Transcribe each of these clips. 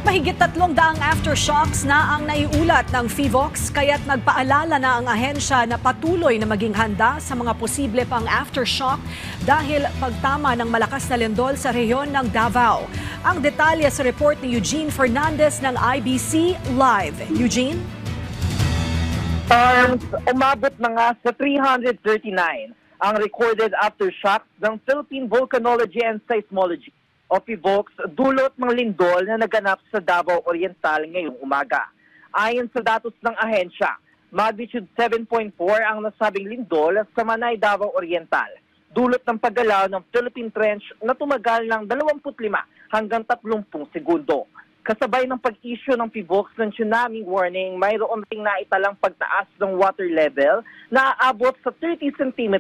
Mahigit 300 aftershocks na ang naiulat ng PHIVOLCS kaya't nagpaalala na ang ahensya na patuloy na maging handa sa mga posible pang aftershock dahil pagtama ng malakas na lindol sa rehiyon ng Davao. Ang detalye sa report ni Eugene Fernandez ng IBC Live. Eugene? Umabot na nga sa 339 ang recorded aftershock ng Philippine Volcanology and Seismology o PHIVOLCS dulot ng lindol na naganap sa Davao Oriental ngayong umaga. Ayon sa datos ng ahensya, magnitude 7.4 ang nasabing lindol sa Manay, Davao Oriental, dulot ng paggalaw ng Philippine Trench na tumagal ng 25 hanggang 30 segundo. Kasabay ng pag-issue ng PHIVOLCS ng tsunami warning, mayroon ring naitalang pagtaas ng water level na aabot sa 30 cm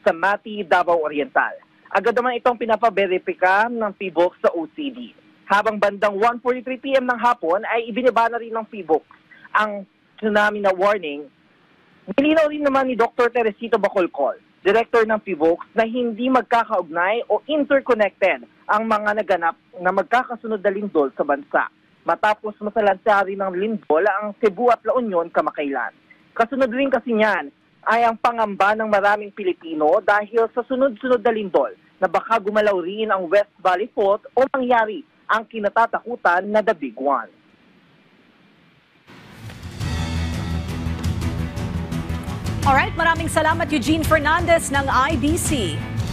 sa Mati, Davao Oriental. Agad naman itong pinapaberipika ng PHIVOLCS sa OCD. Habang bandang 1:43 PM ng hapon ay ibinaba na rin ng PHIVOLCS ang tsunami na warning. Nilinaw rin naman ni Dr. Teresito Bacolcol, Director ng PHIVOLCS, na hindi magkakaugnay o interconnected ang mga naganap na magkakasunod na lindol sa bansa. Matapos masalansa rin ng lindol ang Cebu at La Union kamakailan. Kasunod rin kasi niyan ay ang pangamba ng maraming Pilipino dahil sa sunod-sunod na lindol na baka gumalaw rin ang West Valley Fault o mangyari ang kinatatakutan na The Big One. Alright, maraming salamat Eugene Fernandez ng IBC.